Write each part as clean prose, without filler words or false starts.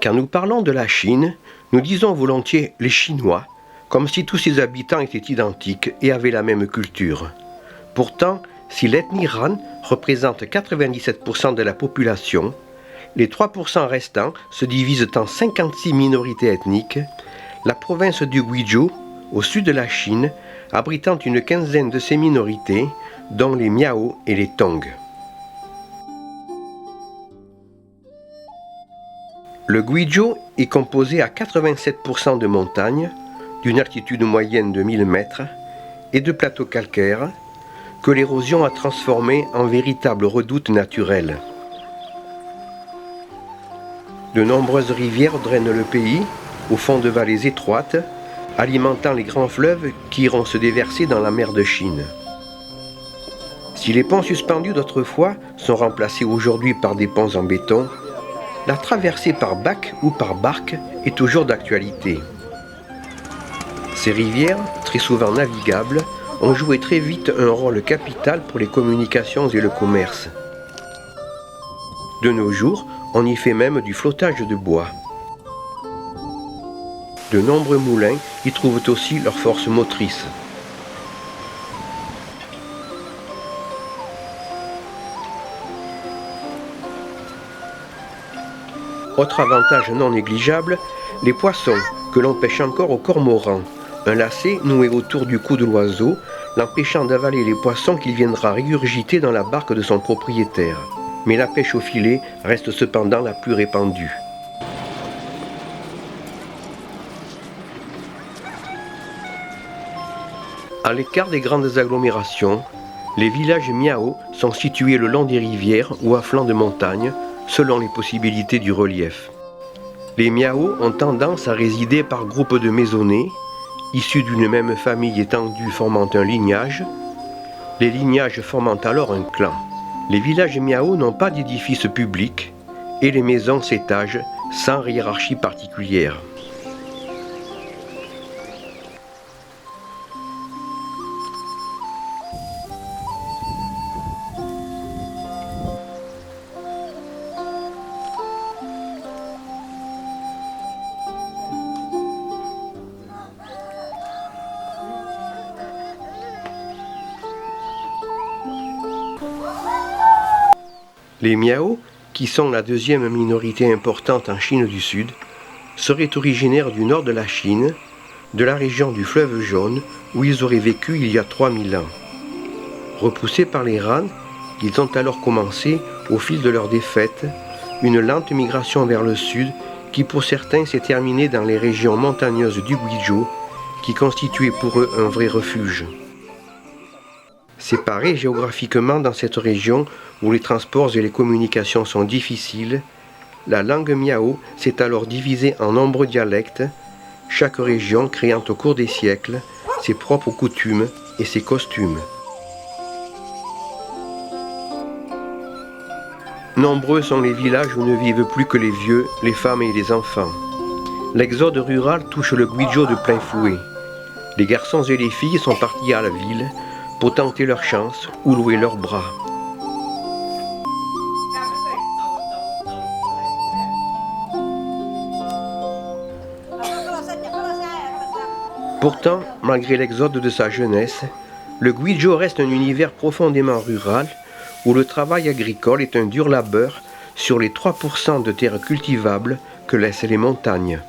Quand nous parlons de la Chine, nous disons volontiers les Chinois, comme si tous ses habitants étaient identiques et avaient la même culture. Pourtant, si l'ethnie Han représente 97% de la population, les 3% restants se divisent en 56 minorités ethniques, la province du Guizhou, au sud de la Chine, abritant une quinzaine de ces minorités, dont les Miao et les Tong. Le Guizhou est composé à 87% de montagnes, d'une altitude moyenne de 1000 mètres, et de plateaux calcaires, que l'érosion a transformés en véritables redoutes naturelles. De nombreuses rivières drainent le pays, au fond de vallées étroites, alimentant les grands fleuves qui iront se déverser dans la mer de Chine. Si les ponts suspendus d'autrefois sont remplacés aujourd'hui par des ponts en béton, la traversée par bac ou par barque est toujours d'actualité. Ces rivières, très souvent navigables, ont joué très vite un rôle capital pour les communications et le commerce. De nos jours, on y fait même du flottage de bois. De nombreux moulins y trouvent aussi leur force motrice. Autre avantage non négligeable, les poissons, que l'on pêche encore au cormoran. Un lacet noué autour du cou de l'oiseau, l'empêchant d'avaler les poissons qu'il viendra régurgiter dans la barque de son propriétaire. Mais la pêche au filet reste cependant la plus répandue. À l'écart des grandes agglomérations, les villages Miao sont situés le long des rivières ou à flanc de montagne, selon les possibilités du relief. Les Miao ont tendance à résider par groupes de maisonnées, issus d'une même famille étendue formant un lignage, les lignages formant alors un clan. Les villages Miao n'ont pas d'édifices publics et les maisons s'étagent sans hiérarchie particulière. Les Miao, qui sont la deuxième minorité importante en Chine du Sud, seraient originaires du nord de la Chine, de la région du fleuve Jaune, où ils auraient vécu il y a 3000 ans. Repoussés par les Han, ils ont alors commencé, au fil de leur défaite, une lente migration vers le sud qui pour certains s'est terminée dans les régions montagneuses du Guizhou, qui constituaient pour eux un vrai refuge. Séparés géographiquement dans cette région où les transports et les communications sont difficiles, la langue miao s'est alors divisée en nombreux dialectes, chaque région créant au cours des siècles ses propres coutumes et ses costumes. Nombreux sont les villages où ne vivent plus que les vieux, les femmes et les enfants. L'exode rural touche le Guizhou de plein fouet. Les garçons et les filles sont partis à la ville pour tenter leur chance ou louer leurs bras. Pourtant, malgré l'exode de sa jeunesse, le Guizhou reste un univers profondément rural où le travail agricole est un dur labeur sur les 3% de terres cultivables que laissent les montagnes.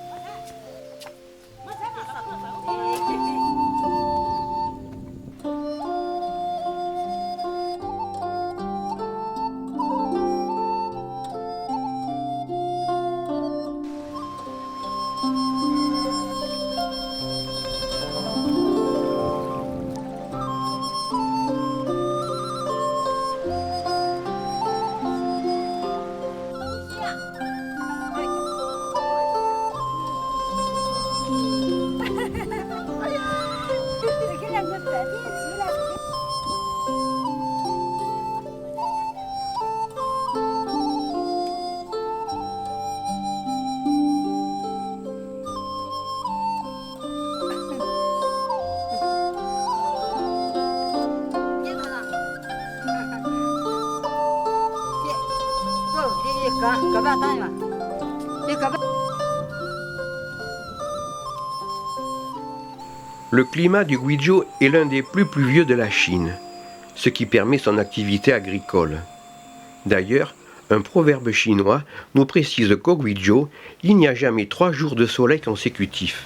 Le climat du Guizhou est l'un des plus pluvieux de la Chine, ce qui permet son activité agricole. D'ailleurs, un proverbe chinois nous précise qu'au Guizhou, il n'y a jamais 3 jours de soleil consécutifs.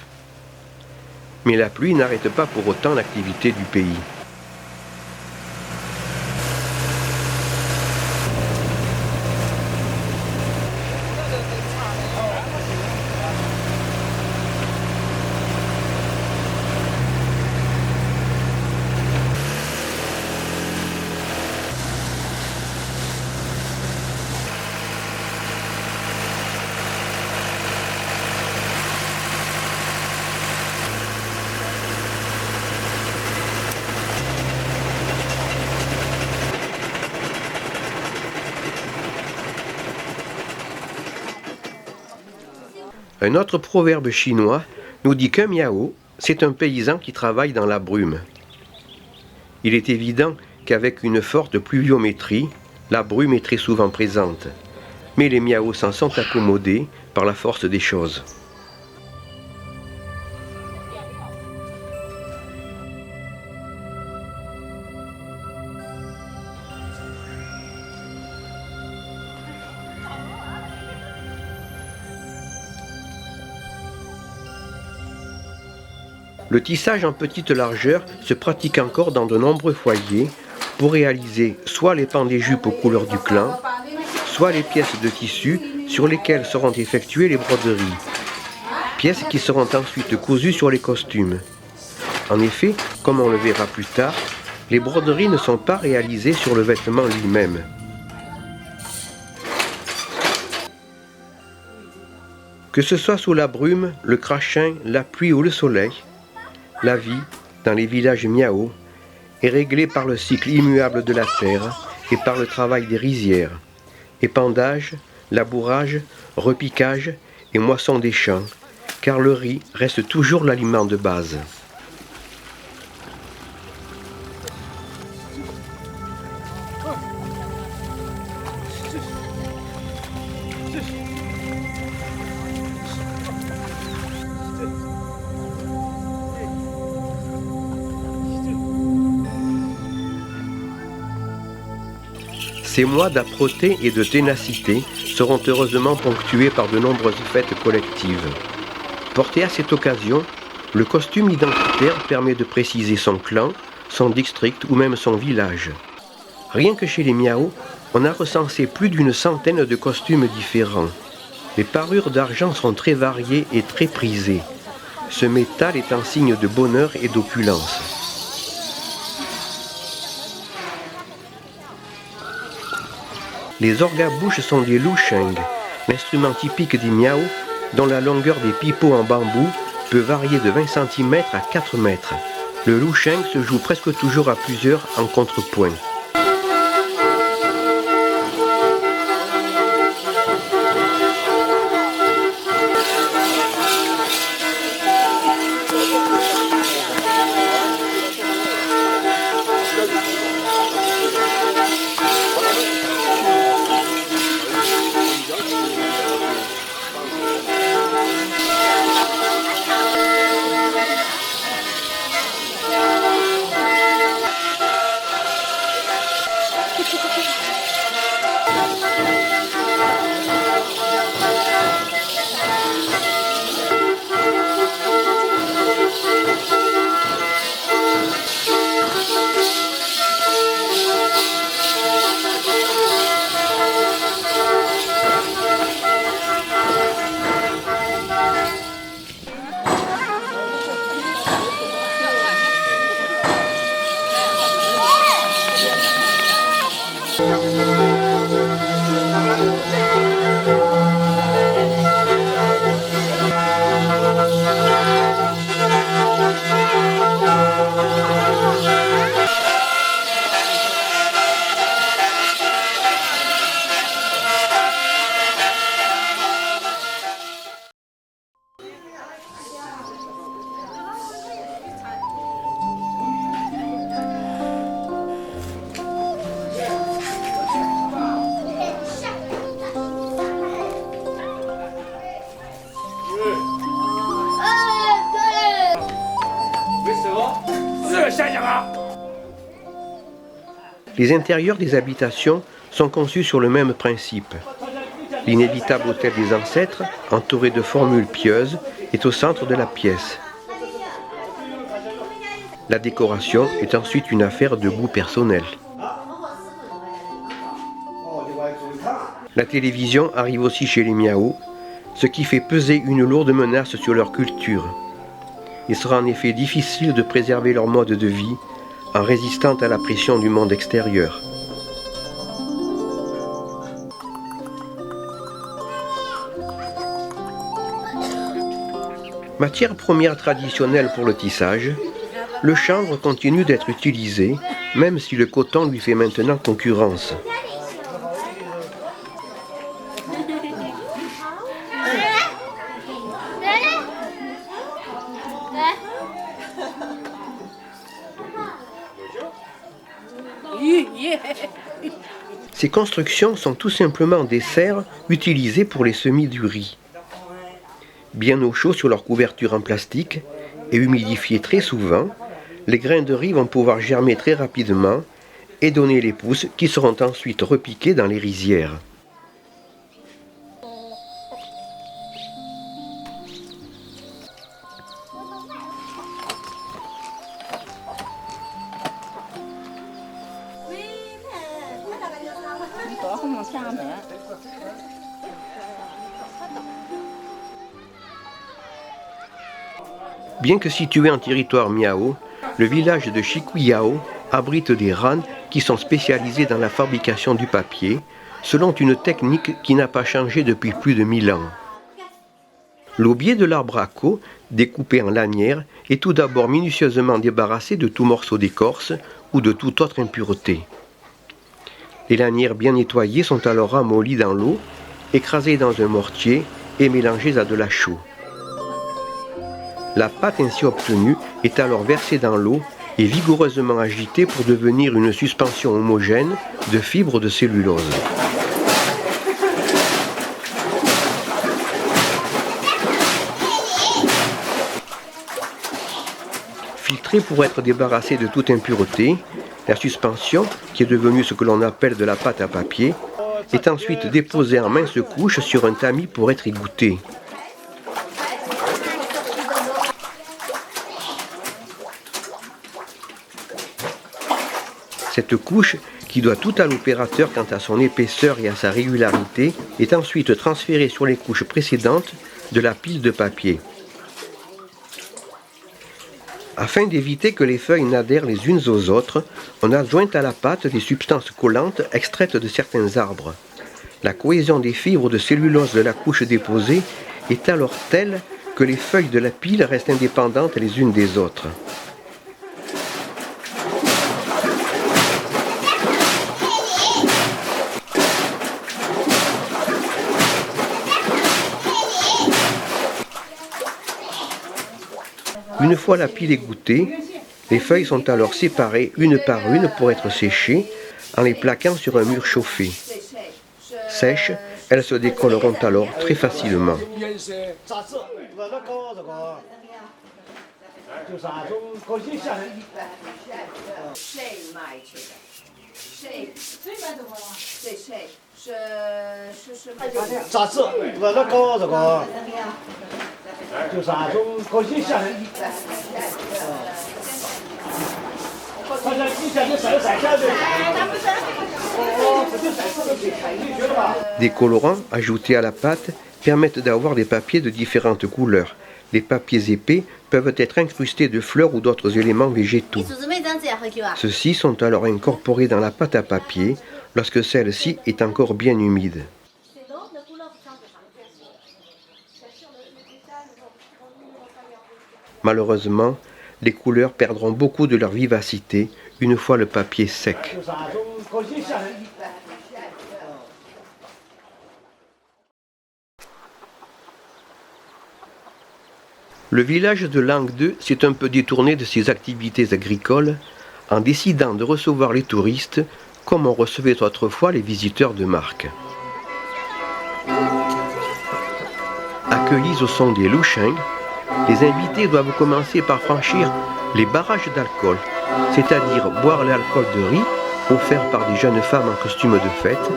Mais la pluie n'arrête pas pour autant l'activité du pays. Un autre proverbe chinois nous dit qu'un miao, c'est un paysan qui travaille dans la brume. Il est évident qu'avec une forte pluviométrie, la brume est très souvent présente, mais les miaos s'en sont accommodés par la force des choses. Le tissage en petite largeur se pratique encore dans de nombreux foyers pour réaliser soit les pans des jupes aux couleurs du clan, soit les pièces de tissu sur lesquelles seront effectuées les broderies, pièces qui seront ensuite cousues sur les costumes. En effet, comme on le verra plus tard, les broderies ne sont pas réalisées sur le vêtement lui-même. Que ce soit sous la brume, le crachin, la pluie ou le soleil, la vie, dans les villages miao, est réglée par le cycle immuable de la terre et par le travail des rizières, épandage, labourage, repiquage et moisson des champs, car le riz reste toujours l'aliment de base. Ces mois d'âpreté et de ténacité seront heureusement ponctués par de nombreuses fêtes collectives. Porté à cette occasion, le costume identitaire permet de préciser son clan, son district ou même son village. Rien que chez les miao, on a recensé plus d'une centaine de costumes différents. Les parures d'argent sont très variées et très prisées. Ce métal est un signe de bonheur et d'opulence. Les orga-bouches sont des lusheng, l'instrument typique des miao, dont la longueur des pipeaux en bambou peut varier de 20 cm à 4 mètres. Le lusheng se joue presque toujours à plusieurs en contrepoint. Les intérieurs des habitations sont conçus sur le même principe. L'inévitable autel des ancêtres, entouré de formules pieuses, est au centre de la pièce. La décoration est ensuite une affaire de goût personnel. La télévision arrive aussi chez les Miao, ce qui fait peser une lourde menace sur leur culture. Il sera en effet difficile de préserver leur mode de vie en résistant à la pression du monde extérieur. Matière première traditionnelle pour le tissage, le chanvre continue d'être utilisé, même si le coton lui fait maintenant concurrence. Ces constructions sont tout simplement des serres utilisées pour les semis du riz. Bien au chaud sur leur couverture en plastique et humidifiées très souvent, les grains de riz vont pouvoir germer très rapidement et donner les pousses qui seront ensuite repiquées dans les rizières. Bien que situé en territoire Miao, le village de Shikuyao abrite des rans qui sont spécialisés dans la fabrication du papier, selon une technique qui n'a pas changé depuis plus de 1000 ans. L'aubier de l'arbre à co, découpé en lanières, est tout d'abord minutieusement débarrassé de tout morceau d'écorce ou de toute autre impureté. Les lanières bien nettoyées sont alors ramollies dans l'eau, écrasées dans un mortier et mélangées à de la chaux. La pâte ainsi obtenue est alors versée dans l'eau et vigoureusement agitée pour devenir une suspension homogène de fibres de cellulose. Filtrée pour être débarrassée de toute impureté, la suspension, qui est devenue ce que l'on appelle de la pâte à papier, est ensuite déposée en minces couches sur un tamis pour être égoutée. Cette couche, qui doit tout à l'opérateur quant à son épaisseur et à sa régularité, est ensuite transférée sur les couches précédentes de la pile de papier. Afin d'éviter que les feuilles n'adhèrent les unes aux autres, on adjoint à la pâte des substances collantes extraites de certains arbres. La cohésion des fibres de cellulose de la couche déposée est alors telle que les feuilles de la pile restent indépendantes les unes des autres. Une fois la pile égouttée, les feuilles sont alors séparées une par une pour être séchées en les plaquant sur un mur chauffé. Sèches, elles se décolleront alors très facilement. Des colorants ajoutés à la pâte permettent d'avoir des papiers de différentes couleurs. Les papiers épais peuvent être incrustés de fleurs ou d'autres éléments végétaux. Ceux-ci sont alors incorporés dans la pâte à papier lorsque celle-ci est encore bien humide. Malheureusement, les couleurs perdront beaucoup de leur vivacité une fois le papier sec. Le village de Langde s'est un peu détourné de ses activités agricoles en décidant de recevoir les touristes comme on recevait autrefois les visiteurs de marque. Accueillis au son des louchins, les invités doivent commencer par franchir les barrages d'alcool, c'est-à-dire boire l'alcool de riz offerts par des jeunes femmes en costume de fête,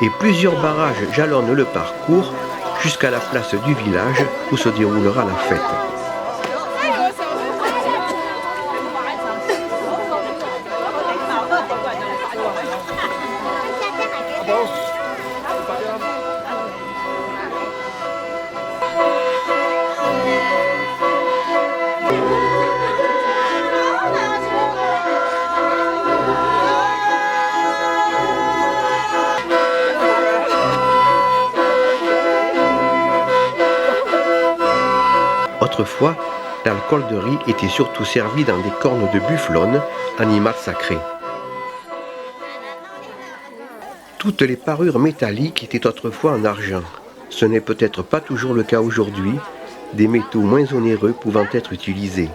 et plusieurs barrages jalonnent le parcours jusqu'à la place du village où se déroulera la fête. Autrefois, l'alcool de riz était surtout servi dans des cornes de bufflonne, animal sacré. Toutes les parures métalliques étaient autrefois en argent. Ce n'est peut-être pas toujours le cas aujourd'hui, des métaux moins onéreux pouvant être utilisés.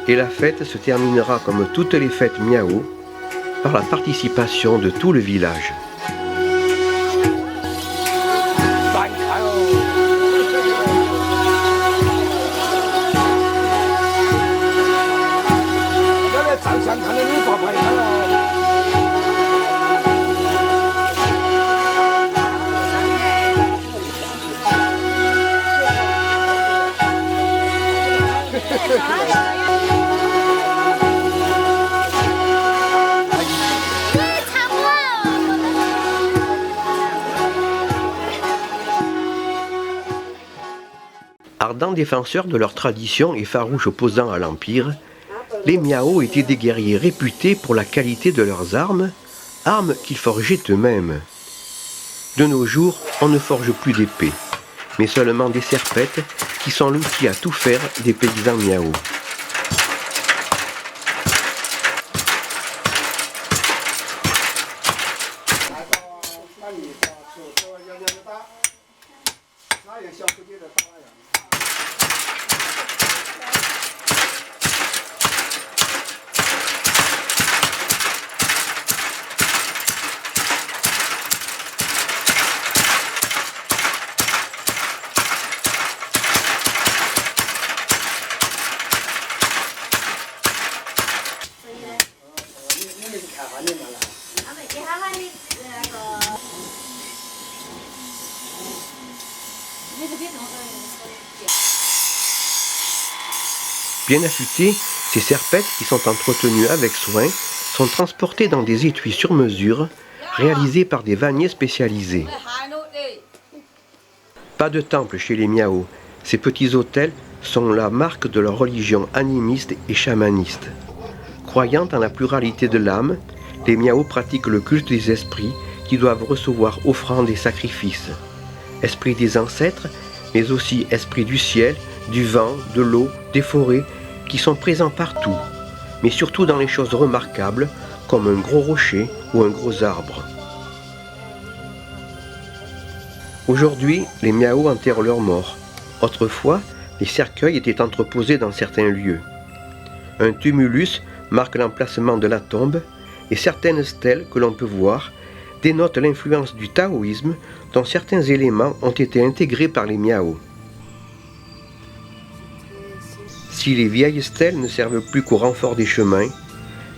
Et la fête se terminera comme toutes les fêtes miao par la participation de tout le village. Ardents défenseurs de leur tradition et farouches opposants à l'Empire, les Miao étaient des guerriers réputés pour la qualité de leurs armes qu'ils forgeaient eux-mêmes. De nos jours, on ne forge plus d'épées, mais seulement des serpettes qui sont l'outil à tout faire des paysans Miao. Bien affûtées, ces serpettes qui sont entretenues avec soin sont transportées dans des étuis sur mesure réalisés par des vanniers spécialisés. Pas de temple chez les Miao, ces petits hôtels sont la marque de leur religion animiste et chamaniste. Croyant en la pluralité de l'âme, les Miao pratiquent le culte des esprits qui doivent recevoir offrandes et sacrifices. Esprits des ancêtres, mais aussi esprits du ciel, du vent, de l'eau, des forêts, qui sont présents partout, mais surtout dans les choses remarquables, comme un gros rocher ou un gros arbre. Aujourd'hui, les Miao enterrent leurs morts. Autrefois, les cercueils étaient entreposés dans certains lieux. Un tumulus marque l'emplacement de la tombe, et certaines stèles que l'on peut voir dénotent l'influence du taoïsme dont certains éléments ont été intégrés par les Miao. Si les vieilles stèles ne servent plus qu'au renfort des chemins,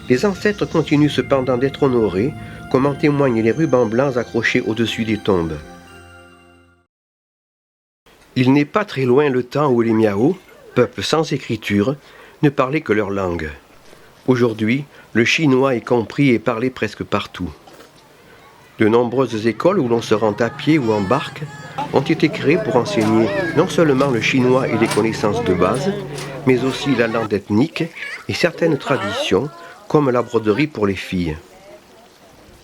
les ancêtres continuent cependant d'être honorés, comme en témoignent les rubans blancs accrochés au-dessus des tombes. Il n'est pas très loin le temps où les Miao, peuple sans écriture, ne parlaient que leur langue. Aujourd'hui, le chinois est compris et parlé presque partout. De nombreuses écoles où l'on se rend à pied ou en barque ont été créées pour enseigner non seulement le chinois et les connaissances de base, mais aussi la langue ethnique et certaines traditions, comme la broderie pour les filles.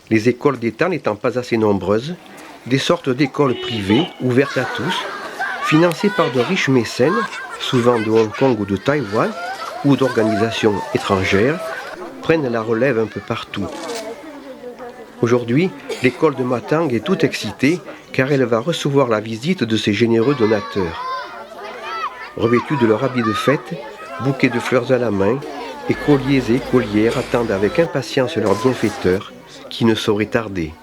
Les écoles d'État n'étant pas assez nombreuses, des sortes d'écoles privées, ouvertes à tous, financées par de riches mécènes, souvent de Hong Kong ou de Taïwan, ou d'organisations étrangères, prennent la relève un peu partout. Aujourd'hui, l'école de Matang est toute excitée car elle va recevoir la visite de ses généreux donateurs. Revêtus de leur habit de fête, bouquets de fleurs à la main, écoliers et écolières attendent avec impatience leur bienfaiteur qui ne saurait tarder.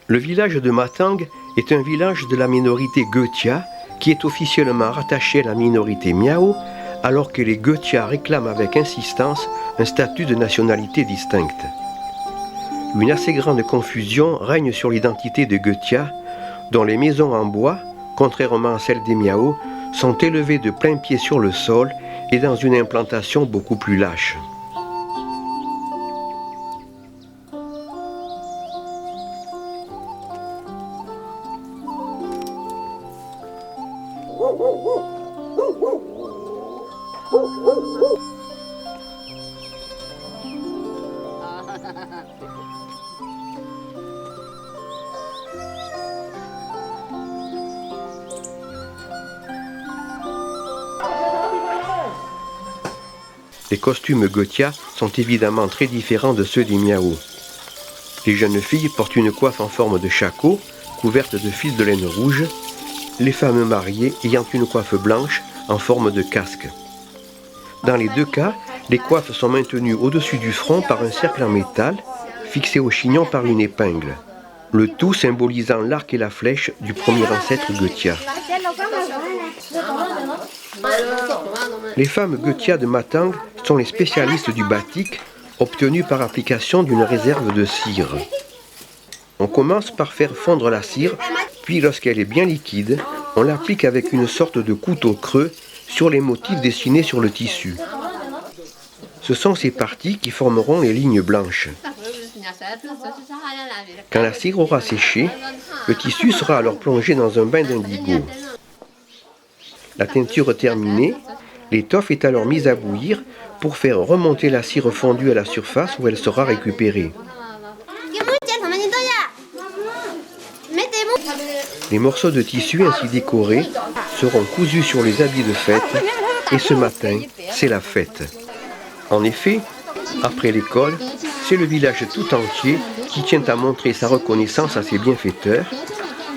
Le village de Matang est un village de la minorité Gotia qui est officiellement rattaché à la minorité Miao, alors que les Gotia réclament avec insistance un statut de nationalité distincte. Une assez grande confusion règne sur l'identité des Gotia, dont les maisons en bois, contrairement à celles des Miao, sont élevées de plein pied sur le sol et dans une implantation beaucoup plus lâche. Les costumes Gotia sont évidemment très différents de ceux des Miao. Les jeunes filles portent une coiffe en forme de shako, couverte de fils de laine rouge, les femmes mariées ayant une coiffe blanche en forme de casque. Dans les deux cas, les coiffes sont maintenues au-dessus du front par un cercle en métal, fixé au chignon par une épingle. Le tout symbolisant l'arc et la flèche du premier ancêtre Gotia. Les femmes Gotia de Matang sont les spécialistes du batik, obtenu par application d'une réserve de cire. On commence par faire fondre la cire, puis lorsqu'elle est bien liquide, on l'applique avec une sorte de couteau creux sur les motifs dessinés sur le tissu. Ce sont ces parties qui formeront les lignes blanches. Quand la cire aura séché, le tissu sera alors plongé dans un bain d'indigo. La teinture terminée, l'étoffe est alors mise à bouillir pour faire remonter la cire fondue à la surface où elle sera récupérée. Les morceaux de tissu ainsi décorés seront cousus sur les habits de fête et ce matin, c'est la fête. En effet, après l'école, c'est le village tout entier qui tient à montrer sa reconnaissance à ses bienfaiteurs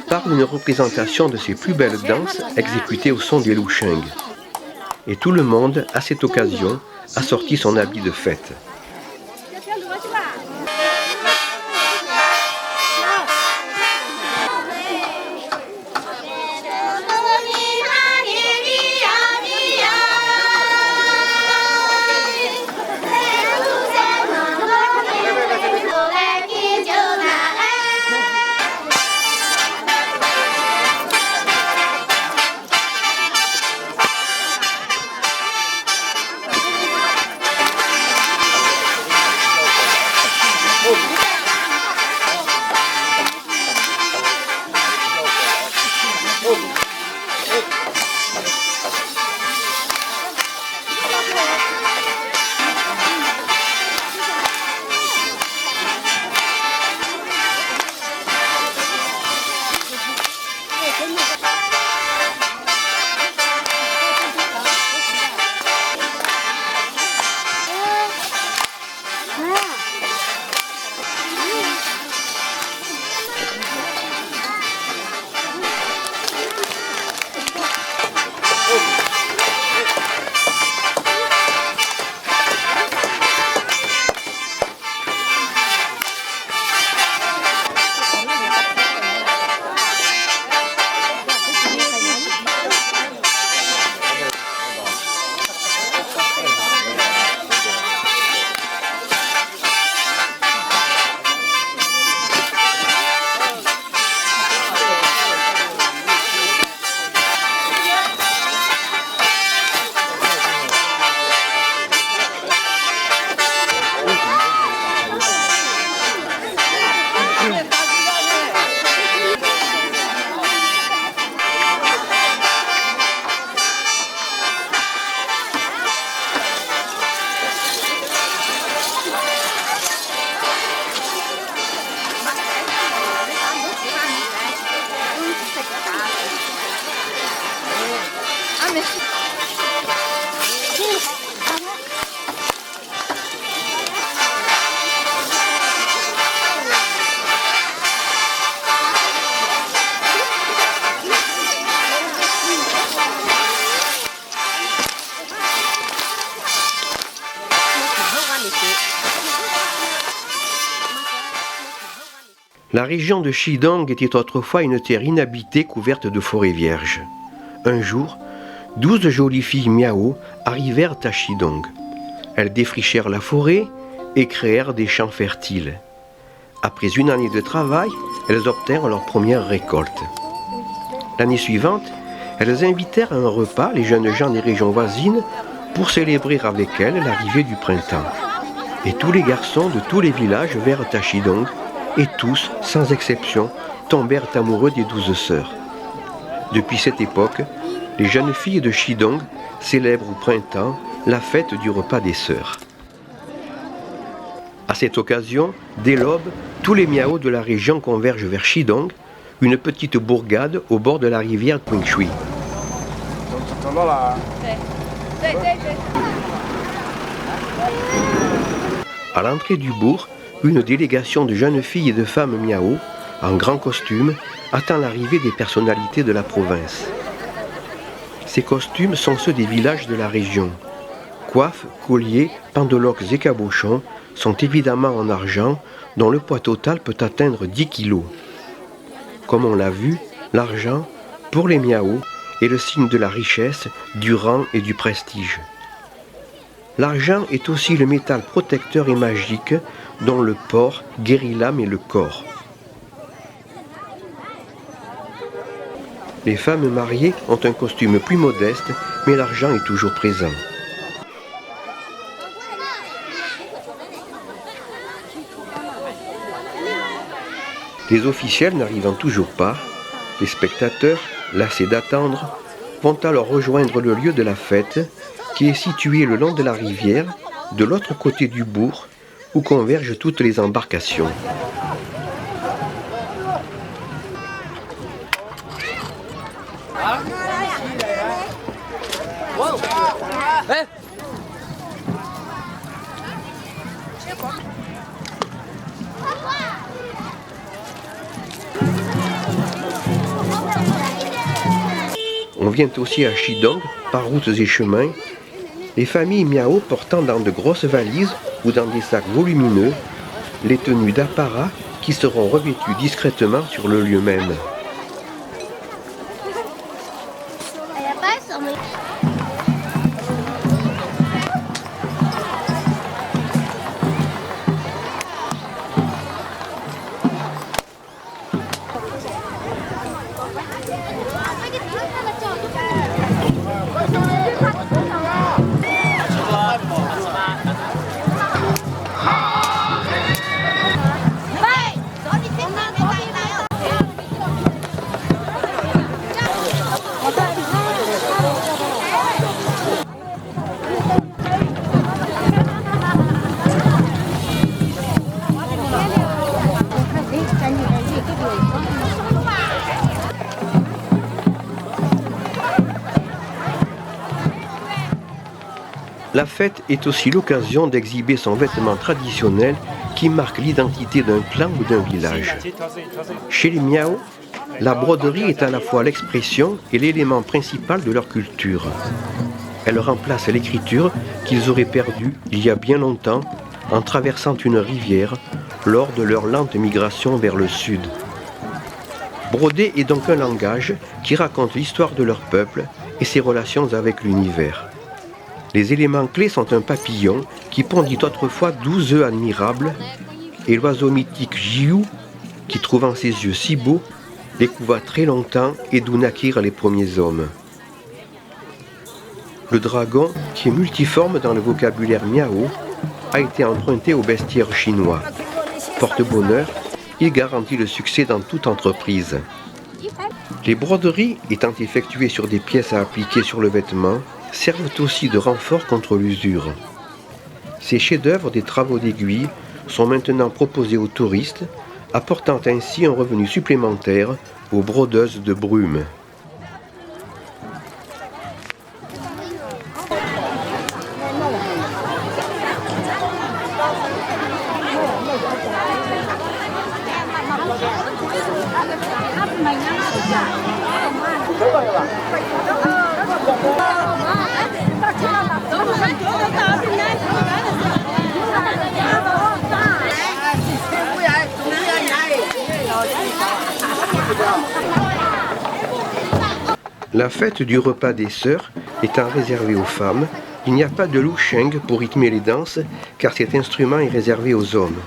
par une représentation de ses plus belles danses exécutées au son des louchengs. Et tout le monde, à cette occasion, a sorti son habit de fête. La région de Shidong était autrefois une terre inhabitée couverte de forêts vierges. Un jour, 12 jolies filles Miao arrivèrent à Shidong. Elles défrichèrent la forêt et créèrent des champs fertiles. Après une année de travail, elles obtinrent leur première récolte. L'année suivante, elles invitèrent à un repas les jeunes gens des régions voisines pour célébrer avec elles l'arrivée du printemps. Et tous les garçons de tous les villages vinrent à Shidong et tous, sans exception, tombèrent amoureux des 12 sœurs. Depuis cette époque, Les jeunes filles de Shidong célèbrent au printemps la fête du repas des sœurs. À cette occasion, dès l'aube, tous les miaos de la région convergent vers Shidong, une petite bourgade au bord de la rivière Qingshui. À l'entrée du bourg, une délégation de jeunes filles et de femmes miao, en grand costume, attend l'arrivée des personnalités de la province. Ces costumes sont ceux des villages de la région. Coiffes, colliers, pendeloques et cabochons sont évidemment en argent, dont le poids total peut atteindre 10 kilos. Comme on l'a vu, l'argent, pour les miao, est le signe de la richesse, du rang et du prestige. L'argent est aussi le métal protecteur et magique dont le porc guérit l'âme et le corps. Les femmes mariées ont un costume plus modeste, mais l'argent est toujours présent. Les officiels n'arrivant toujours pas, les spectateurs, lassés d'attendre, vont alors rejoindre le lieu de la fête, qui est situé le long de la rivière, de l'autre côté du bourg, où convergent toutes les embarcations. On vient aussi à Shidong, par routes et chemins, les familles miao portant dans de grosses valises ou dans des sacs volumineux les tenues d'apparat qui seront revêtues discrètement sur le lieu même. La fête est aussi l'occasion d'exhiber son vêtement traditionnel qui marque l'identité d'un clan ou d'un village. Chez les miao, la broderie est à la fois l'expression et l'élément principal de leur culture. Elle remplace l'écriture qu'ils auraient perdue il y a bien longtemps en traversant une rivière lors de leur lente migration vers le sud. Broder est donc un langage qui raconte l'histoire de leur peuple et ses relations avec l'univers. Les éléments clés sont un papillon qui pondit autrefois 12 œufs admirables et l'oiseau mythique Jiu qui, trouvant ses yeux si beaux, les couva très longtemps et d'où naquirent les premiers hommes. Le dragon, qui est multiforme dans le vocabulaire miao, a été emprunté au bestiaire chinois. Porte-bonheur, il garantit le succès dans toute entreprise. Les broderies, étant effectuées sur des pièces à appliquer sur le vêtement, servent aussi de renfort contre l'usure. Ces chefs-d'œuvre des travaux d'aiguille sont maintenant proposés aux touristes, apportant ainsi un revenu supplémentaire aux brodeuses de brume. La fête du repas des sœurs étant réservée aux femmes, il n'y a pas de lusheng pour rythmer les danses, car cet instrument est réservé aux hommes.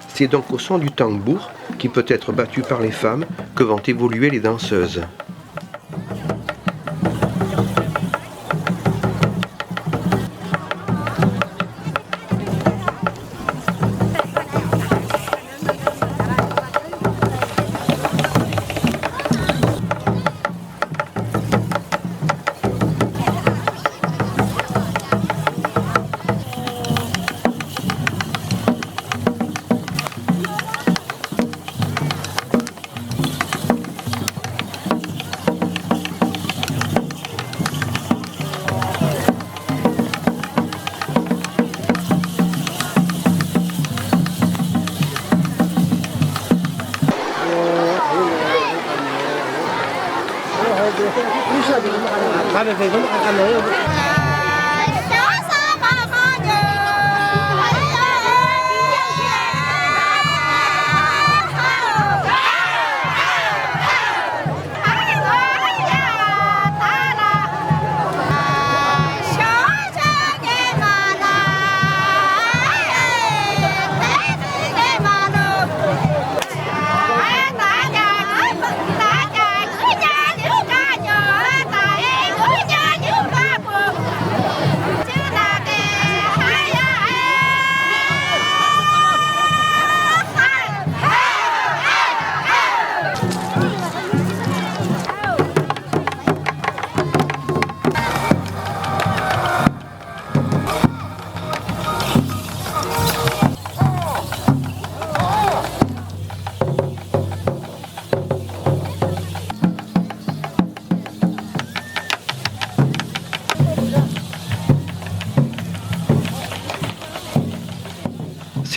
C'est donc au son du tambour, qui peut être battu par les femmes, que vont évoluer les danseuses.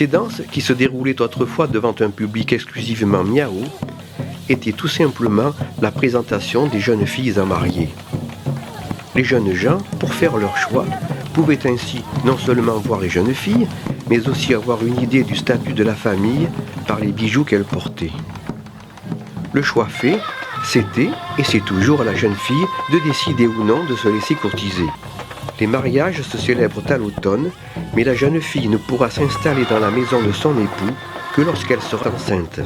Ces danses, qui se déroulaient autrefois devant un public exclusivement miao, étaient tout simplement la présentation des jeunes filles à marier. Les jeunes gens, pour faire leur choix, pouvaient ainsi non seulement voir les jeunes filles, mais aussi avoir une idée du statut de la famille par les bijoux qu'elles portaient. Le choix fait, c'était, et c'est toujours à la jeune fille, de décider ou non de se laisser courtiser. Les mariages se célèbrent à l'automne, mais la jeune fille ne pourra s'installer dans la maison de son époux que lorsqu'elle sera enceinte.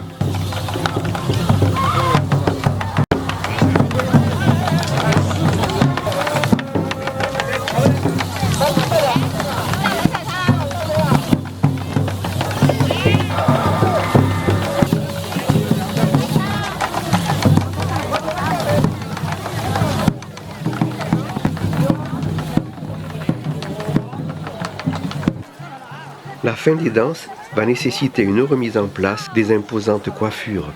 La fin des danses va nécessiter une remise en place des imposantes coiffures.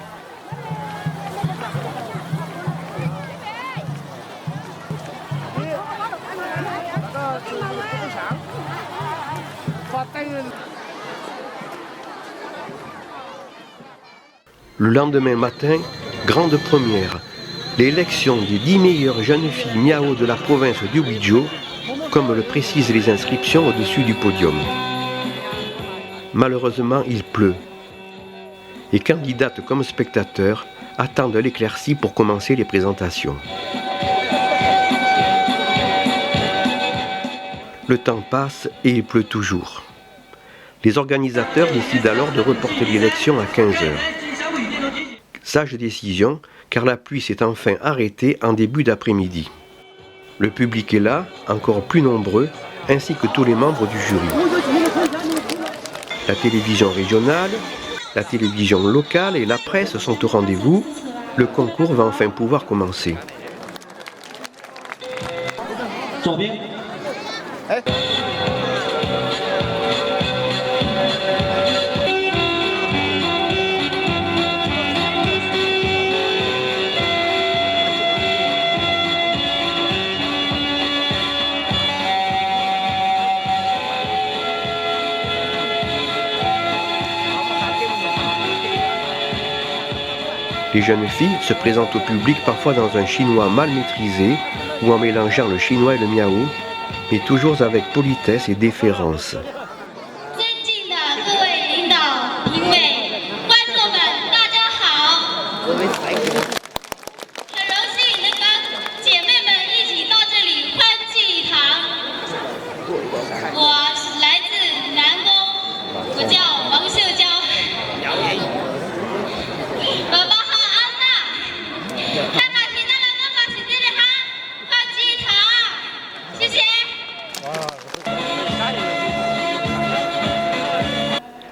Le lendemain matin, grande première, l'élection des 10 meilleures jeunes filles miao de la province du Huizhou, comme le précisent les inscriptions au-dessus du podium. Malheureusement, il pleut. Et candidates comme spectateurs attendent l'éclaircie pour commencer les présentations. Le temps passe et il pleut toujours. Les organisateurs décident alors de reporter l'élection à 15 heures. Sage décision, car la pluie s'est enfin arrêtée en début d'après-midi. Le public est là, encore plus nombreux, ainsi que tous les membres du jury. La télévision régionale, la télévision locale et la presse sont au rendez-vous. Le concours va enfin pouvoir commencer. Les jeunes filles se présentent au public parfois dans un chinois mal maîtrisé ou en mélangeant le chinois et le miao, mais toujours avec politesse et déférence.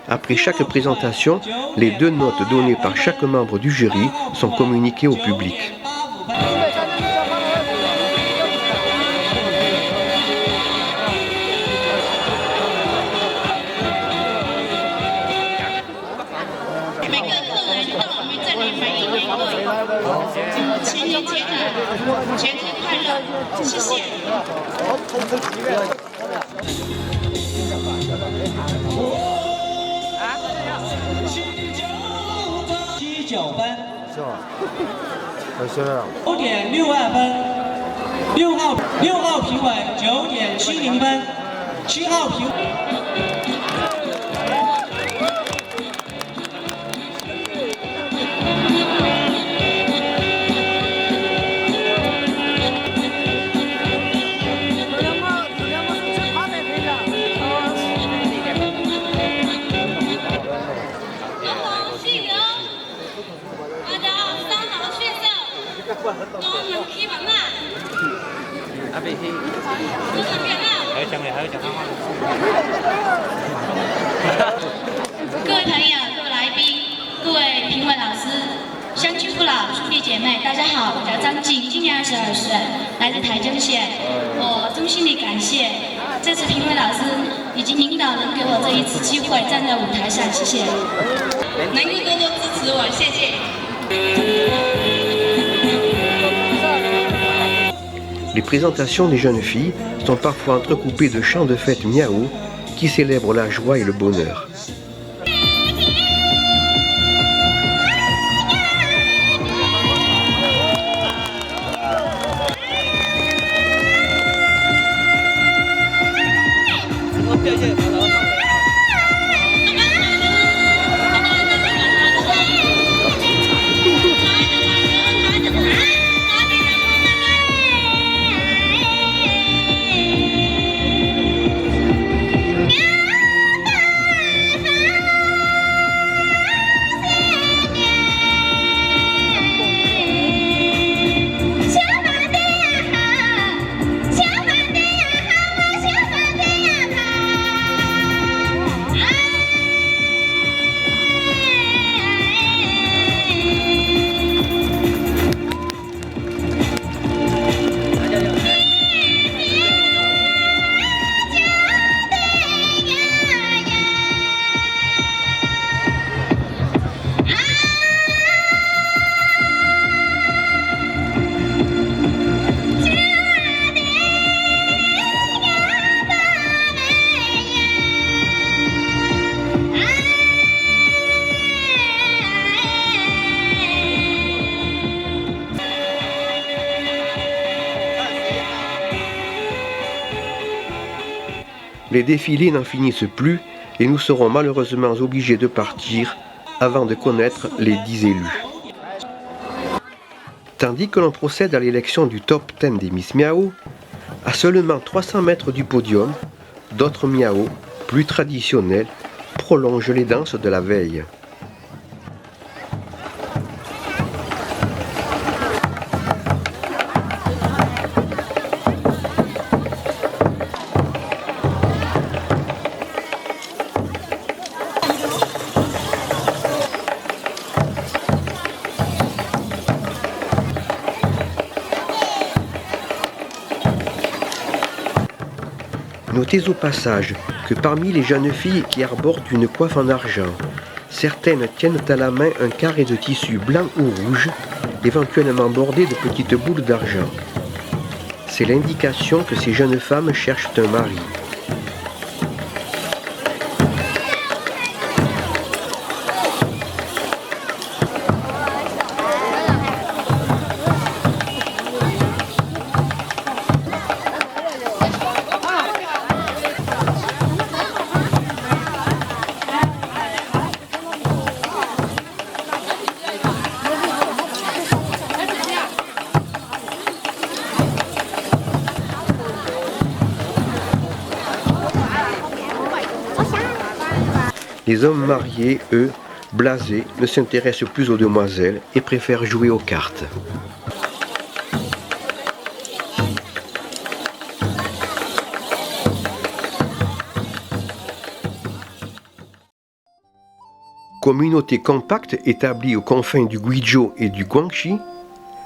Après chaque présentation, les 2 notes données par chaque membre du jury sont communiquées au public. 9.62分，6号评委9.70分，7号评。各位朋友、各位来宾、各位评委老师、乡亲父老、兄弟姐妹，大家好，我叫张静，今年22岁，来自台州县。我衷心地感谢这次评委老师以及领导人给我这一次机会站在舞台上，谢谢。能够多多支持我，谢谢。Les présentations des jeunes filles sont parfois entrecoupées de chants de fête miao qui célèbrent la joie et le bonheur. Les défilés n'en finissent plus et nous serons malheureusement obligés de partir avant de connaître les 10 élus. Tandis que l'on procède à l'élection du top 10 des Miss Miao, à seulement 300 mètres du podium, d'autres Miao, plus traditionnels, prolongent les danses de la veille. Notez au passage que parmi les jeunes filles qui arborent une coiffe en argent, certaines tiennent à la main un carré de tissu blanc ou rouge, éventuellement bordé de petites boules d'argent. C'est l'indication que ces jeunes femmes cherchent un mari. Les hommes mariés, eux, blasés, ne s'intéressent plus aux demoiselles et préfèrent jouer aux cartes. Communauté compacte établie aux confins du Guizhou et du Guangxi,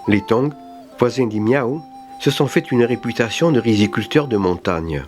les Tong, voisins des Miao, se sont fait une réputation de riziculteurs de montagne.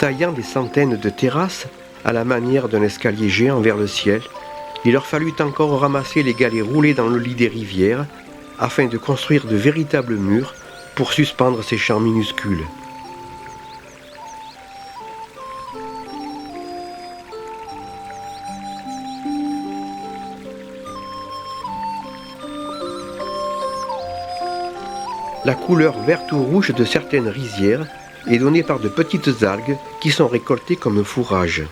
taillant des centaines de terrasses à la manière d'un escalier géant vers le ciel, il leur fallut encore ramasser les galets roulés dans le lit des rivières afin de construire de véritables murs pour suspendre ces champs minuscules. La couleur verte ou rouge de certaines rizières est donnée par de petites algues qui sont récoltées comme fourrage.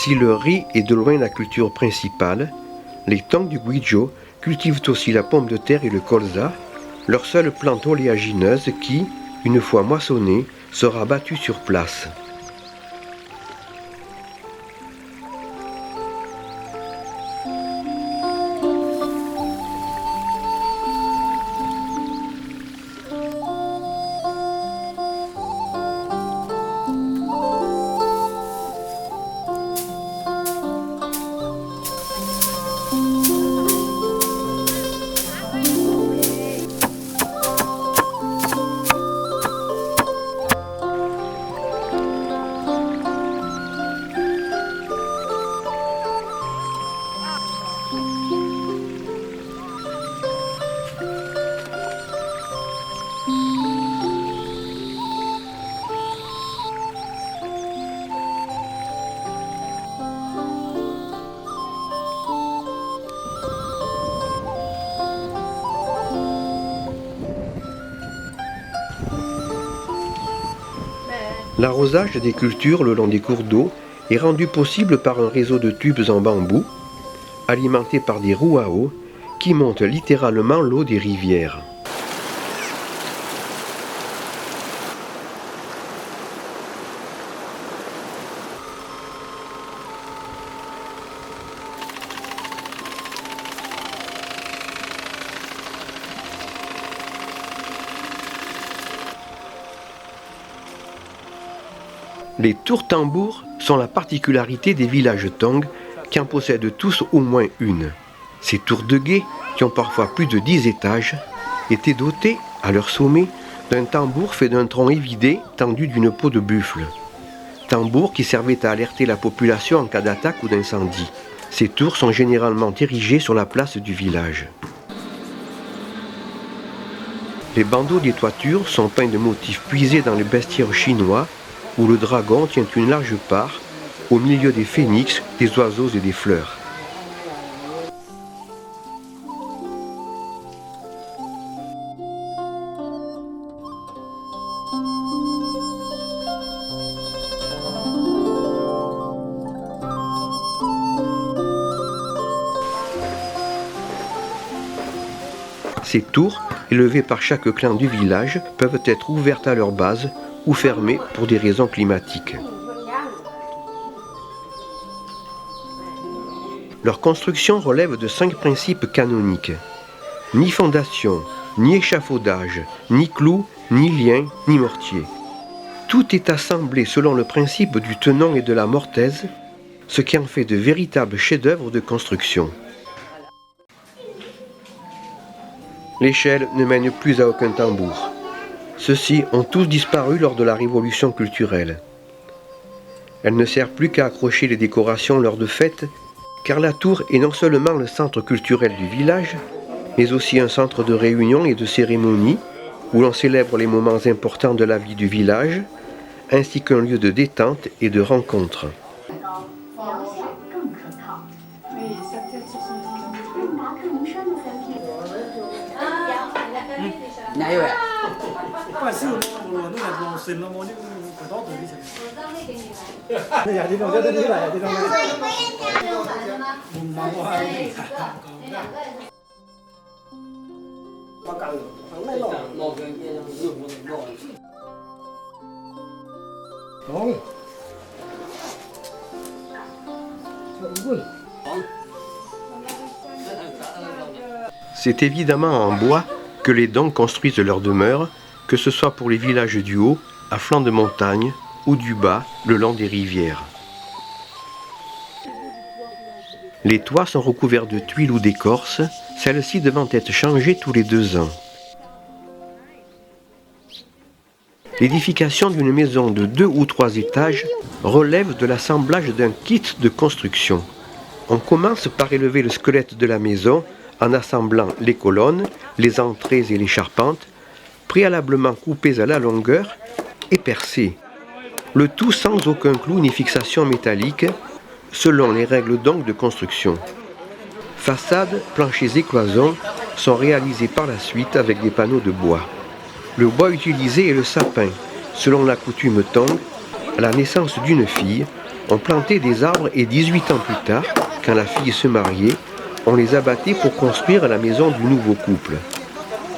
Si le riz est de loin la culture principale, les Tong du Guizhou cultivent aussi la pomme de terre et le colza, leur seule plante oléagineuse qui, une fois moissonnée, sera battue sur place. L'arrosage des cultures le long des cours d'eau est rendu possible par un réseau de tubes en bambou, alimentés par des roues à eau, qui montent littéralement l'eau des rivières. Les tours-tambours sont la particularité des villages Tong qui en possèdent tous au moins une. Ces tours de guet, qui ont parfois plus de 10 étages, étaient dotées, à leur sommet, d'un tambour fait d'un tronc évidé tendu d'une peau de buffle. Tambour qui servait à alerter la population en cas d'attaque ou d'incendie. Ces tours sont généralement érigées sur la place du village. Les bandeaux des toitures sont peints de motifs puisés dans les bestiaires chinois où le dragon tient une large part au milieu des phénix, des oiseaux et des fleurs. Ces tours, élevées par chaque clan du village, peuvent être ouvertes à leur base ou fermées pour des raisons climatiques. Leur construction relève de 5 principes canoniques. Ni fondation, ni échafaudage, ni clous, ni liens, ni mortier. Tout est assemblé selon le principe du tenon et de la mortaise, ce qui en fait de véritables chefs-d'œuvre de construction. L'échelle ne mène plus à aucun tambour. Ceux-ci ont tous disparu lors de la révolution culturelle. Elle ne sert plus qu'à accrocher les décorations lors de fêtes, car la tour est non seulement le centre culturel du village, mais aussi un centre de réunion et de cérémonie, où l'on célèbre les moments importants de la vie du village, ainsi qu'un lieu de détente et de rencontre. C'est évidemment en bois que les Dong construisent leur demeure, que ce soit pour les villages du haut, à flanc de montagne, ou du bas, le long des rivières. Les toits sont recouverts de tuiles ou d'écorce, celles-ci devant être changées tous les 2 ans. L'édification d'une maison de 2 ou 3 étages relève de l'assemblage d'un kit de construction. On commence par élever le squelette de la maison en assemblant les colonnes, les entrées et les charpentes, préalablement coupées à la longueur et percées. Le tout sans aucun clou ni fixation métallique, selon les règles donc de construction. Façades, planchers et cloisons sont réalisés par la suite avec des panneaux de bois. Le bois utilisé est le sapin. Selon la coutume Tong, à la naissance d'une fille, on plantait des arbres et 18 ans plus tard, quand la fille se mariait, on les abattait pour construire la maison du nouveau couple.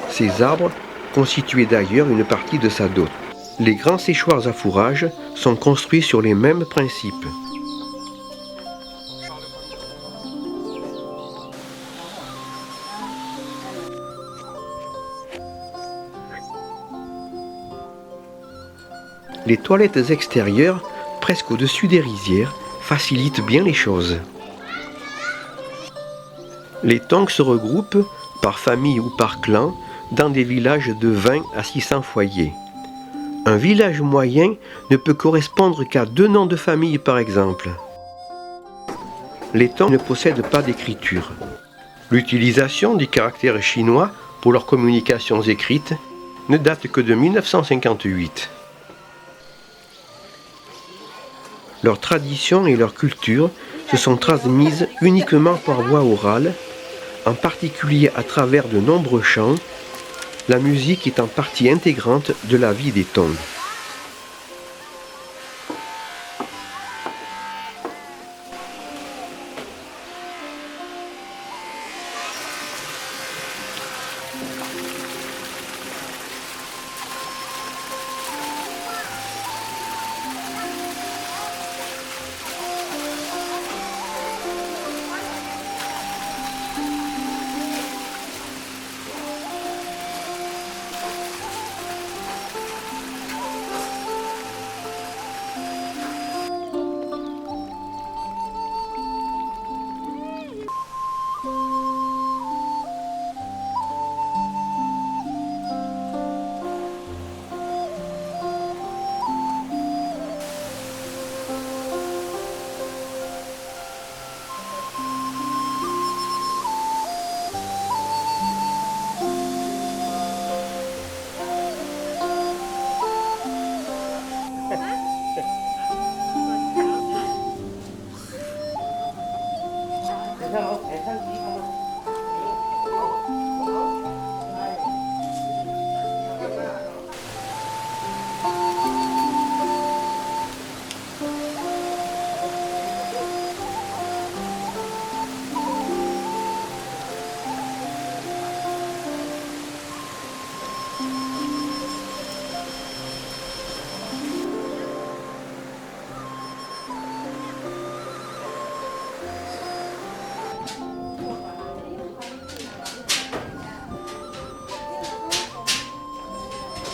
Ces arbres constituaient d'ailleurs une partie de sa dot. Les grands séchoirs à fourrage sont construits sur les mêmes principes. Les toilettes extérieures, presque au-dessus des rizières, facilitent bien les choses. Les Tong se regroupent, par famille ou par clan, dans des villages de 20 à 600 foyers. Un village moyen ne peut correspondre qu'à 2 noms de famille par exemple. Les Tong ne possèdent pas d'écriture. L'utilisation des caractères chinois pour leurs communications écrites ne date que de 1958. Leurs traditions et leur culture se sont transmises uniquement par voie orale, en particulier à travers de nombreux chants, la musique étant partie intégrante de la vie des Tong.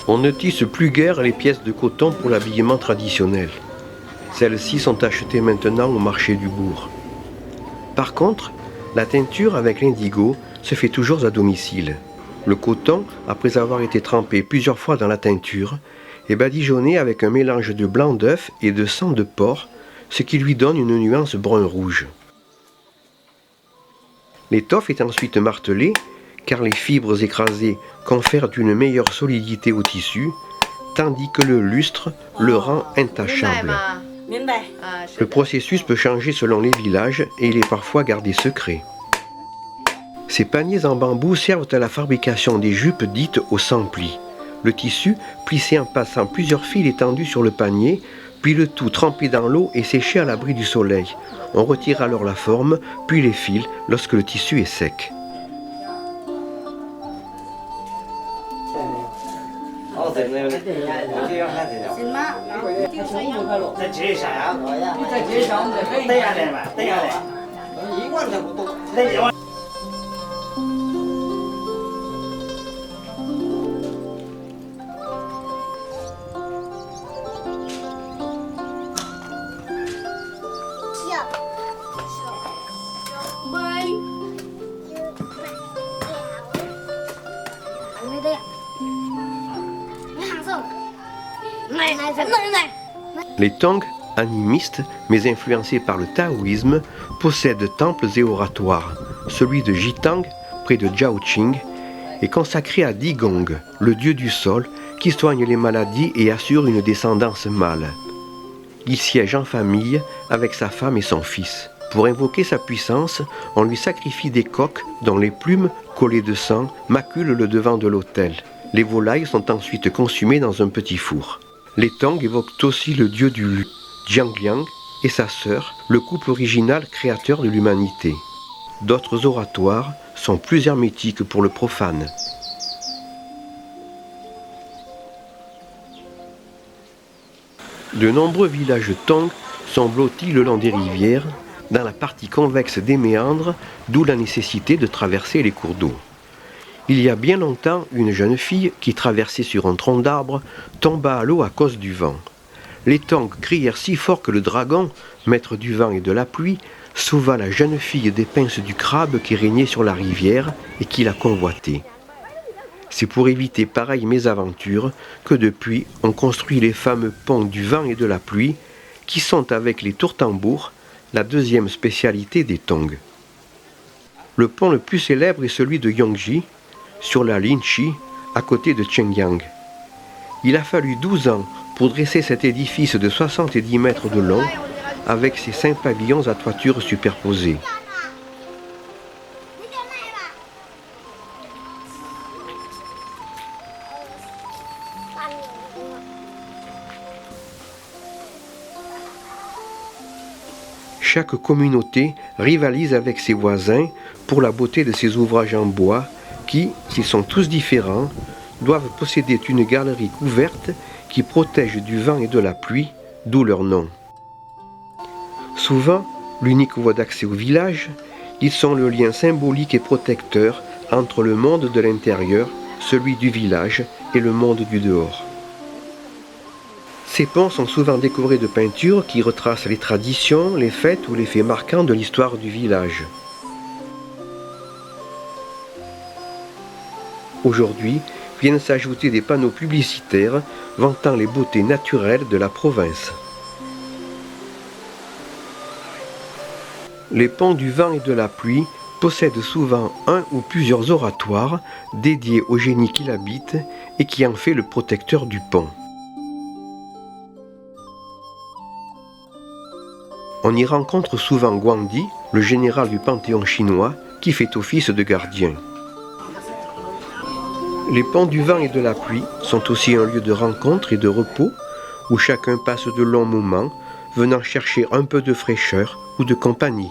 On ne tisse plus guère les pièces de coton pour l'habillement traditionnel. Celles-ci sont achetées maintenant au marché du bourg. Par contre, la teinture avec l'indigo se fait toujours à domicile. Le coton, après avoir été trempé plusieurs fois dans la teinture, est badigeonné avec un mélange de blanc d'œuf et de sang de porc, ce qui lui donne une nuance brun-rouge. L'étoffe est ensuite martelée, car les fibres écrasées confèrent une meilleure solidité au tissu, tandis que le lustre le rend intachable. Le processus peut changer selon les villages et il est parfois gardé secret. Ces paniers en bambou servent à la fabrication des jupes dites au 100 plis. Le tissu, plissé en passant plusieurs fils étendus sur le panier, puis le tout trempé dans l'eau et séché à l'abri du soleil. On retire alors la forme, puis les fils lorsque le tissu est sec. Les Tang, animistes mais influencés par le taoïsme, possèdent temples et oratoires. Celui de Jitang, près de Jiaoqing, est consacré à Digong, le dieu du sol, qui soigne les maladies et assure une descendance mâle. Il siège en famille avec sa femme et son fils. Pour invoquer sa puissance, on lui sacrifie des coqs dont les plumes, collées de sang, maculent le devant de l'autel. Les volailles sont ensuite consumées dans un petit four. Les Tang évoquent aussi le dieu du Lu, Jiangliang, et sa sœur, le couple original créateur de l'humanité. D'autres oratoires sont plus hermétiques pour le profane. De nombreux villages Tang sont blottis le long des rivières, dans la partie convexe des méandres, d'où la nécessité de traverser les cours d'eau. Il y a bien longtemps, une jeune fille qui traversait sur un tronc d'arbre tomba à l'eau à cause du vent. Les Tang crièrent si fort que le dragon, maître du vent et de la pluie, sauva la jeune fille des pinces du crabe qui régnait sur la rivière et qui la convoitait. C'est pour éviter pareille mésaventure que depuis on construit les fameux ponts du vent et de la pluie, qui sont avec les tours-tambours la deuxième spécialité des Tang. Le pont le plus célèbre est celui de Yongji, sur la Linchi, à côté de Chengyang. Il a fallu 12 ans pour dresser cet édifice de 70 mètres de long, avec ses 5 pavillons à toiture superposée. Chaque communauté rivalise avec ses voisins pour la beauté de ses ouvrages en bois qui, s'ils sont tous différents, doivent posséder une galerie couverte qui protège du vent et de la pluie, d'où leur nom. Souvent, l'unique voie d'accès au village, ils sont le lien symbolique et protecteur entre le monde de l'intérieur, celui du village, et le monde du dehors. Ces ponts sont souvent décorés de peintures qui retracent les traditions, les fêtes ou les faits marquants de l'histoire du village. Aujourd'hui, viennent s'ajouter des panneaux publicitaires vantant les beautés naturelles de la province. Les ponts du vent et de la pluie possèdent souvent un ou plusieurs oratoires dédiés au génie qui l'habite et qui en fait le protecteur du pont. On y rencontre souvent Guangdi, le général du panthéon chinois, qui fait office de gardien. Les ponts du vent et de la pluie sont aussi un lieu de rencontre et de repos où chacun passe de longs moments venant chercher un peu de fraîcheur ou de compagnie.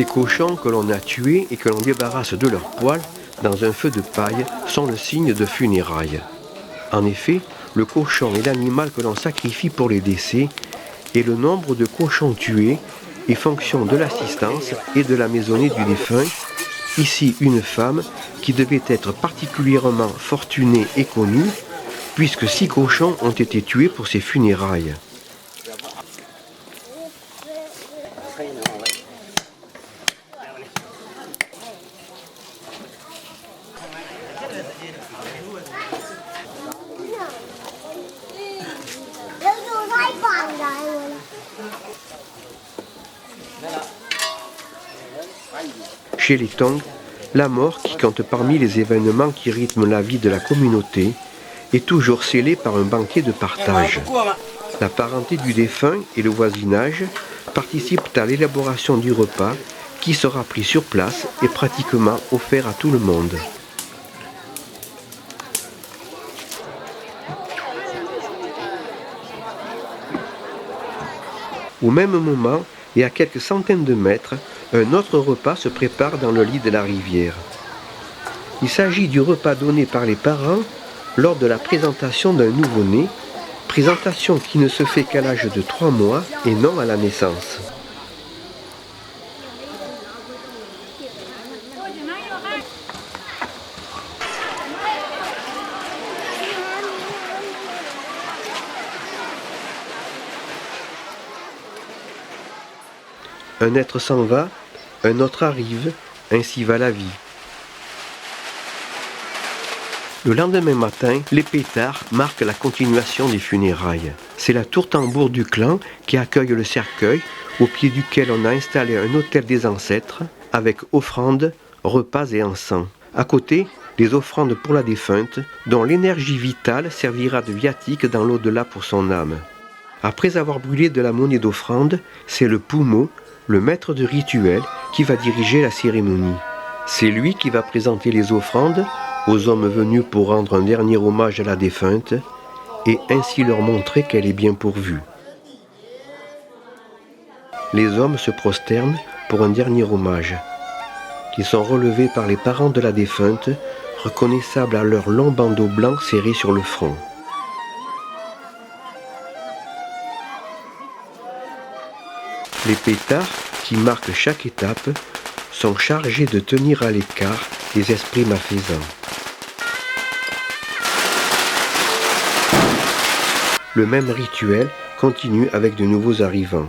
Ces cochons que l'on a tués et que l'on débarrasse de leurs poils dans un feu de paille sont le signe de funérailles. En effet, le cochon est l'animal que l'on sacrifie pour les décès et le nombre de cochons tués est fonction de l'assistance et de la maisonnée du défunt, ici une femme qui devait être particulièrement fortunée et connue puisque 6 cochons ont été tués pour ses funérailles. Chez les Tong, la mort, qui compte parmi les événements qui rythment la vie de la communauté, est toujours scellée par un banquet de partage. La parenté du défunt et le voisinage participent à l'élaboration du repas qui sera pris sur place et pratiquement offert à tout le monde. Au même moment, et à quelques centaines de mètres, un autre repas se prépare dans le lit de la rivière. Il s'agit du repas donné par les parents lors de la présentation d'un nouveau-né, présentation qui ne se fait qu'à l'âge de 3 mois et non à la naissance. Un être s'en va, un autre arrive, ainsi va la vie. Le lendemain matin, les pétards marquent la continuation des funérailles. C'est la tour-tambour du clan qui accueille le cercueil, au pied duquel on a installé un autel des ancêtres, avec offrandes, repas et encens. À côté, les offrandes pour la défunte, dont l'énergie vitale servira de viatique dans l'au-delà pour son âme. Après avoir brûlé de la monnaie d'offrande, c'est le Pumo, le maître de rituel, qui va diriger la cérémonie. C'est lui qui va présenter les offrandes aux hommes venus pour rendre un dernier hommage à la défunte et ainsi leur montrer qu'elle est bien pourvue. Les hommes se prosternent pour un dernier hommage. Ils sont relevés par les parents de la défunte, reconnaissables à leur long bandeau blanc serré sur le front. Les pétards, qui marquent chaque étape, sont chargés de tenir à l'écart les esprits malfaisants. Le même rituel continue avec de nouveaux arrivants.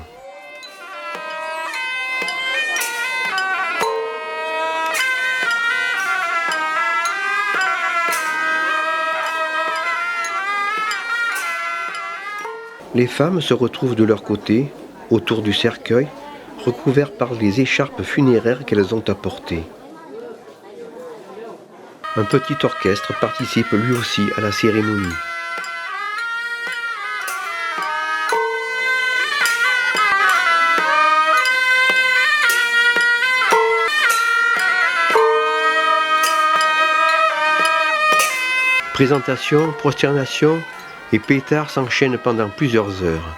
Les femmes se retrouvent de leur côté, autour du cercueil, recouverts par les écharpes funéraires qu'elles ont apportées. Un petit orchestre participe lui aussi à la cérémonie. Présentation, prosternation et pétards s'enchaînent pendant plusieurs heures.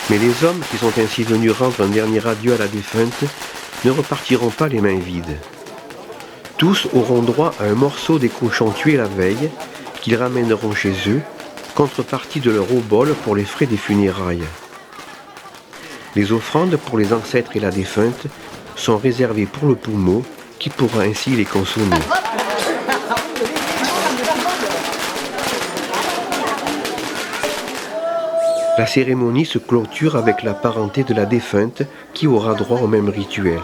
Mais les hommes qui sont ainsi venus rendre un dernier adieu à la défunte ne repartiront pas les mains vides. Tous auront droit à un morceau des cochons tués la veille qu'ils ramèneront chez eux, contrepartie de leur obole pour les frais des funérailles. Les offrandes pour les ancêtres et la défunte sont réservées pour le Pumo qui pourra ainsi les consommer. La cérémonie se clôture avec la parenté de la défunte qui aura droit au même rituel.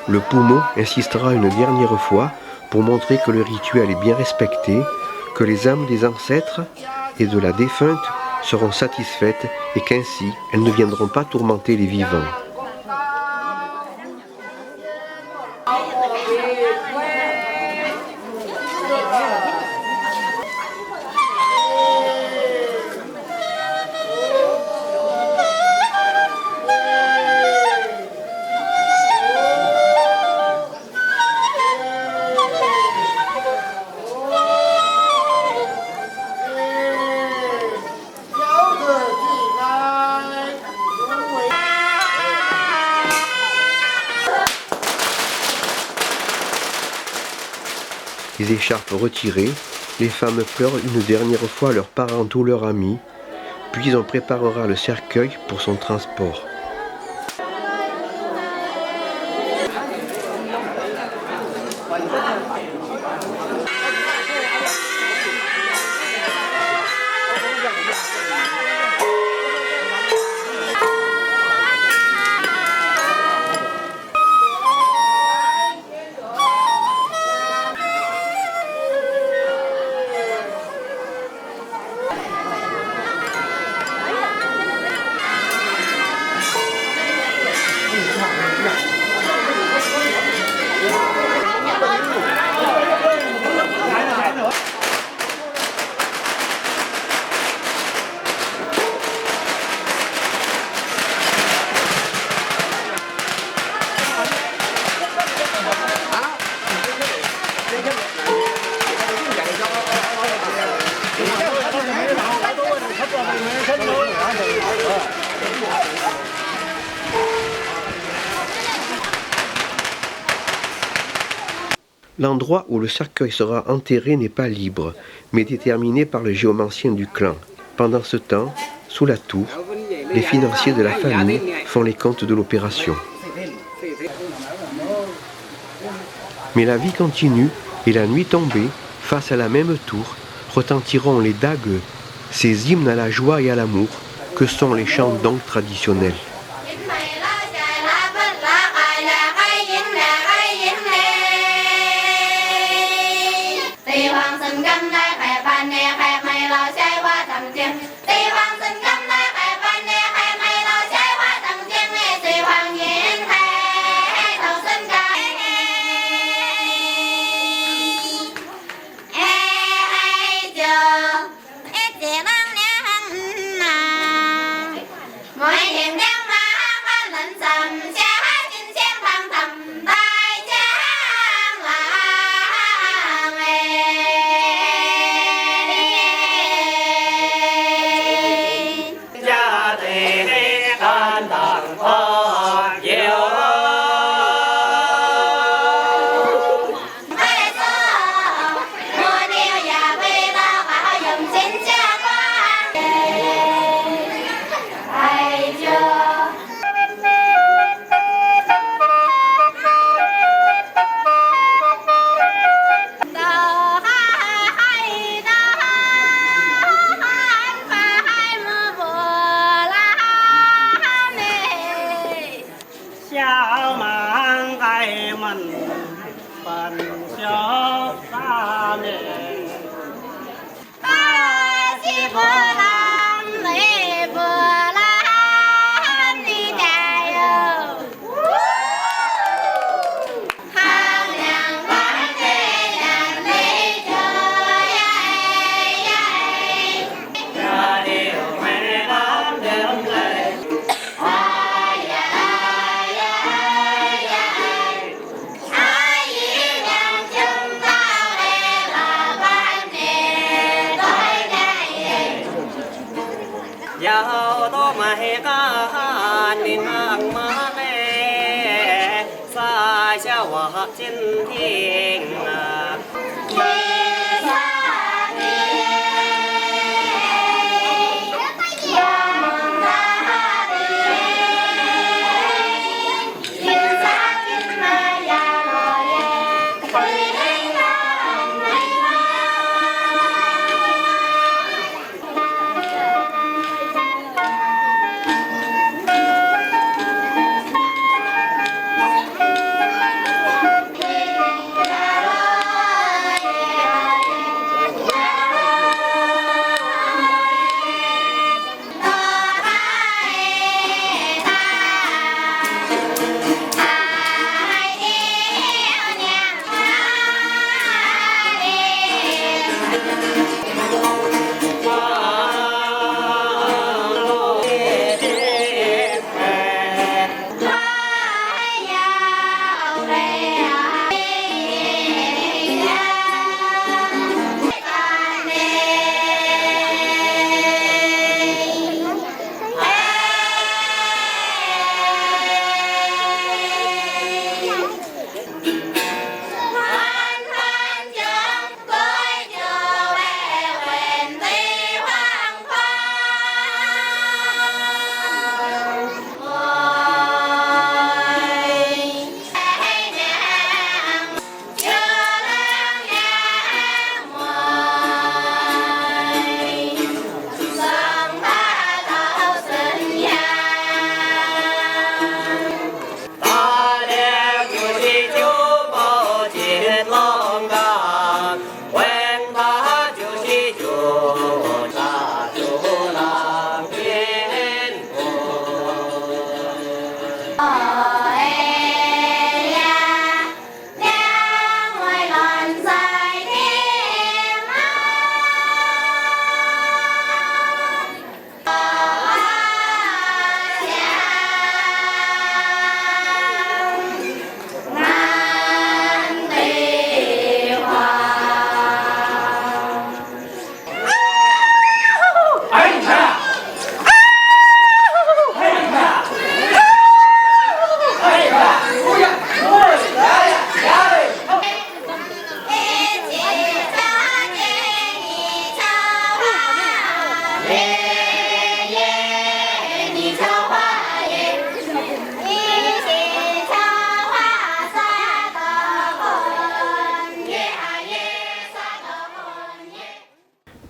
Le Pumo insistera une dernière fois pour montrer que le rituel est bien respecté, que les âmes des ancêtres et de la défunte seront satisfaites et qu'ainsi elles ne viendront pas tourmenter les vivants. Les écharpes retirées, les femmes pleurent une dernière fois leurs parents ou leurs amis, puis on préparera le cercueil pour son transport. L'endroit où le cercueil sera enterré n'est pas libre, mais déterminé par le géomancien du clan. Pendant ce temps, sous la tour, les financiers de la famille font les comptes de l'opération. Mais la vie continue et la nuit tombée, face à la même tour, retentiront les dagues, ces hymnes à la joie et à l'amour que sont les chants d'oncle traditionnels. Hãy subscribe cho kênh Ghiền Mì Gõ để không bỏ lỡ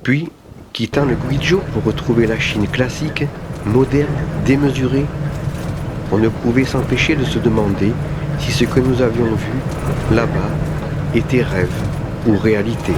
Puis, quittant le Guizhou pour retrouver la Chine classique, moderne, démesurée, on ne pouvait s'empêcher de se demander si ce que nous avions vu là-bas était rêve ou réalité.